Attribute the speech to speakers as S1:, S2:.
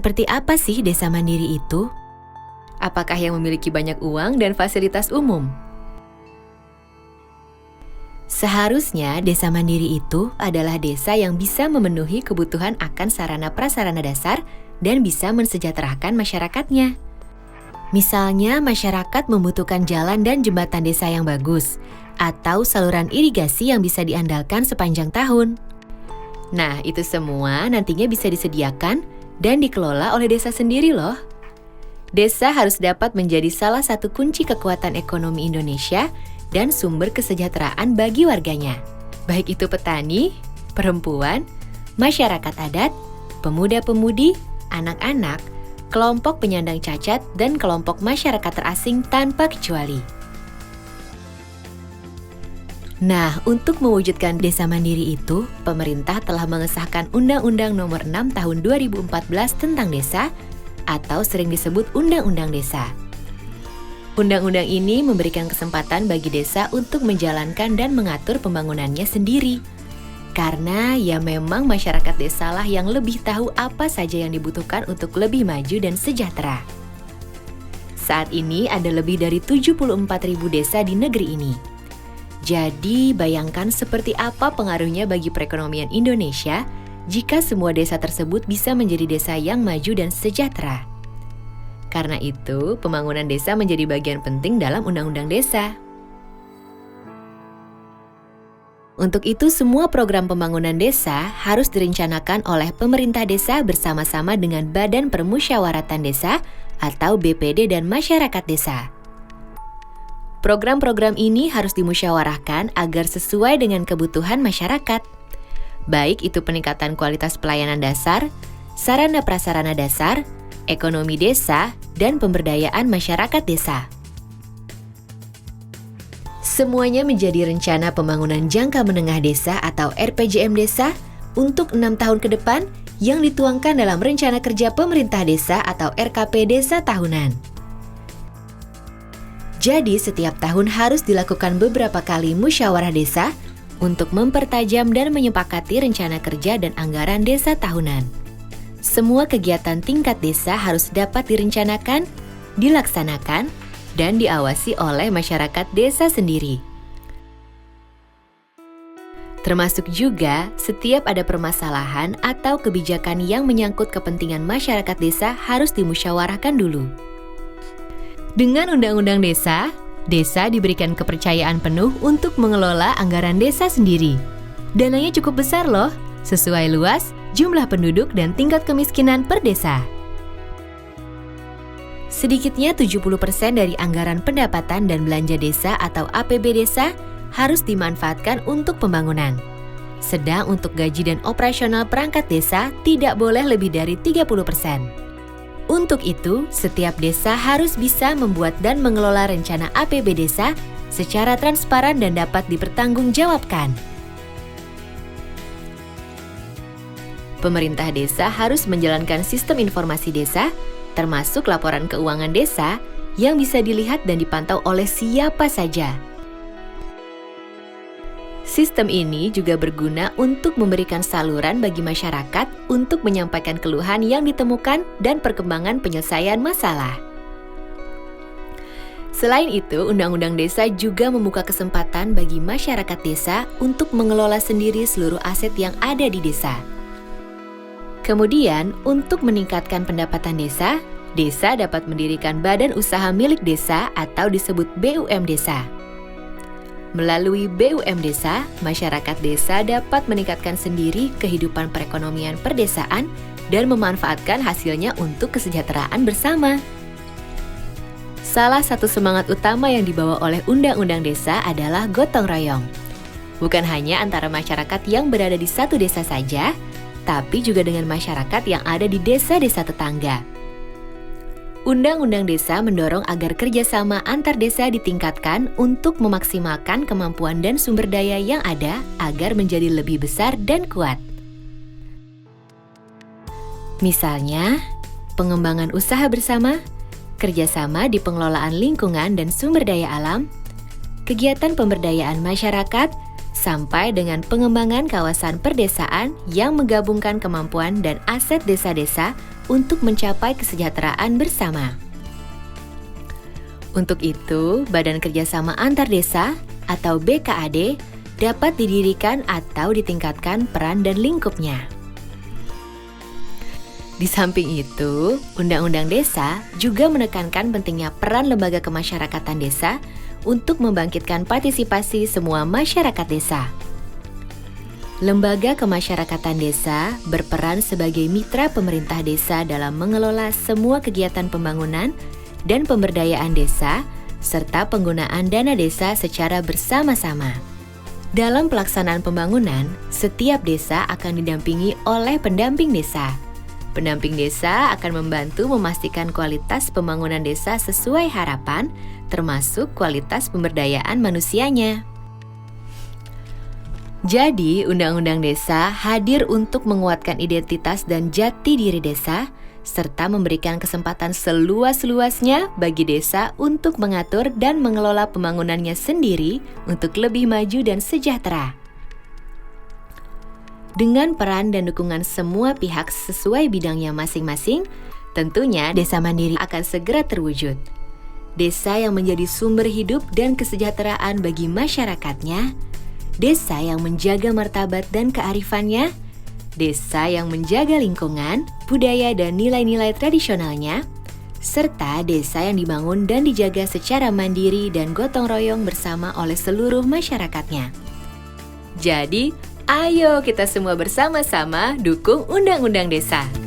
S1: Seperti apa sih desa mandiri itu? Apakah yang memiliki banyak uang dan fasilitas umum? Seharusnya desa mandiri itu adalah desa yang bisa memenuhi kebutuhan akan sarana prasarana dasar dan bisa mensejahterakan masyarakatnya. Misalnya masyarakat membutuhkan jalan dan jembatan desa yang bagus, atau saluran irigasi yang bisa diandalkan sepanjang tahun. Nah, itu semua nantinya bisa disediakan dan dikelola oleh desa sendiri loh. Desa harus dapat menjadi salah satu kunci kekuatan ekonomi Indonesia dan sumber kesejahteraan bagi warganya. Baik itu petani, perempuan, masyarakat adat, pemuda-pemudi, anak-anak, kelompok penyandang cacat, dan kelompok masyarakat terasing tanpa kecuali. Nah, untuk mewujudkan desa mandiri itu, pemerintah telah mengesahkan Undang-Undang Nomor 6 Tahun 2014 tentang Desa, atau sering disebut Undang-Undang Desa. Undang-undang ini memberikan kesempatan bagi desa untuk menjalankan dan mengatur pembangunannya sendiri. Karena ya memang masyarakat desalah yang lebih tahu apa saja yang dibutuhkan untuk lebih maju dan sejahtera. Saat ini ada lebih dari 74.000 desa di negeri ini. Jadi bayangkan seperti apa pengaruhnya bagi perekonomian Indonesia jika semua desa tersebut bisa menjadi desa yang maju dan sejahtera. Karena itu, pembangunan desa menjadi bagian penting dalam Undang-Undang Desa. Untuk itu, semua program pembangunan desa harus direncanakan oleh pemerintah desa bersama-sama dengan Badan Permusyawaratan Desa atau BPD dan masyarakat desa. Program-program ini harus dimusyawarahkan agar sesuai dengan kebutuhan masyarakat. Baik itu peningkatan kualitas pelayanan dasar, sarana prasarana dasar, ekonomi desa, dan pemberdayaan masyarakat desa. Semuanya menjadi rencana pembangunan jangka menengah desa atau RPJM desa untuk 6 tahun ke depan yang dituangkan dalam Rencana Kerja Pemerintah Desa atau RKP Desa Tahunan. Jadi setiap tahun harus dilakukan beberapa kali musyawarah desa untuk mempertajam dan menyepakati rencana kerja dan anggaran desa tahunan. Semua kegiatan tingkat desa harus dapat direncanakan, dilaksanakan, dan diawasi oleh masyarakat desa sendiri. Termasuk juga setiap ada permasalahan atau kebijakan yang menyangkut kepentingan masyarakat desa harus dimusyawarahkan dulu. Dengan Undang-Undang Desa, desa diberikan kepercayaan penuh untuk mengelola anggaran desa sendiri. Dananya cukup besar loh, sesuai luas, jumlah penduduk, dan tingkat kemiskinan per desa. Sedikitnya 70% dari anggaran pendapatan dan belanja desa atau APB desa harus dimanfaatkan untuk pembangunan. Sedang untuk gaji dan operasional perangkat desa tidak boleh lebih dari 30%. Untuk itu, setiap desa harus bisa membuat dan mengelola rencana APB desa secara transparan dan dapat dipertanggungjawabkan. Pemerintah desa harus menjalankan sistem informasi desa, termasuk laporan keuangan desa yang bisa dilihat dan dipantau oleh siapa saja. Sistem ini juga berguna untuk memberikan saluran bagi masyarakat untuk menyampaikan keluhan yang ditemukan dan perkembangan penyelesaian masalah. Selain itu, Undang-Undang Desa juga membuka kesempatan bagi masyarakat desa untuk mengelola sendiri seluruh aset yang ada di desa. Kemudian, untuk meningkatkan pendapatan desa, desa dapat mendirikan badan usaha milik desa atau disebut BUM desa. Melalui BUM desa, masyarakat desa dapat meningkatkan sendiri kehidupan perekonomian perdesaan dan memanfaatkan hasilnya untuk kesejahteraan bersama. Salah satu semangat utama yang dibawa oleh Undang-Undang Desa adalah gotong royong. Bukan hanya antara masyarakat yang berada di satu desa saja, tapi juga dengan masyarakat yang ada di desa-desa tetangga. Undang-Undang Desa mendorong agar kerjasama antar desa ditingkatkan untuk memaksimalkan kemampuan dan sumber daya yang ada agar menjadi lebih besar dan kuat. Misalnya, pengembangan usaha bersama, kerjasama di pengelolaan lingkungan dan sumber daya alam, kegiatan pemberdayaan masyarakat, sampai dengan pengembangan kawasan perdesaan yang menggabungkan kemampuan dan aset desa-desa untuk mencapai kesejahteraan bersama. Untuk itu, Badan Kerjasama Antar Desa atau BKAD dapat didirikan atau ditingkatkan peran dan lingkupnya. Di samping itu, Undang-Undang Desa juga menekankan pentingnya peran lembaga kemasyarakatan desa untuk membangkitkan partisipasi semua masyarakat desa. Lembaga kemasyarakatan desa berperan sebagai mitra pemerintah desa dalam mengelola semua kegiatan pembangunan dan pemberdayaan desa, serta penggunaan dana desa secara bersama-sama. Dalam pelaksanaan pembangunan, setiap desa akan didampingi oleh pendamping desa. Pendamping desa akan membantu memastikan kualitas pembangunan desa sesuai harapan, termasuk kualitas pemberdayaan manusianya. Jadi, Undang-Undang Desa hadir untuk menguatkan identitas dan jati diri desa, serta memberikan kesempatan seluas-luasnya bagi desa untuk mengatur dan mengelola pembangunannya sendiri untuk lebih maju dan sejahtera. Dengan peran dan dukungan semua pihak sesuai bidangnya masing-masing, tentunya desa mandiri akan segera terwujud. Desa yang menjadi sumber hidup dan kesejahteraan bagi masyarakatnya, desa yang menjaga martabat dan kearifannya, desa yang menjaga lingkungan, budaya dan nilai-nilai tradisionalnya, serta desa yang dibangun dan dijaga secara mandiri dan gotong royong bersama oleh seluruh masyarakatnya. Jadi, ayo kita semua bersama-sama dukung Undang-Undang Desa.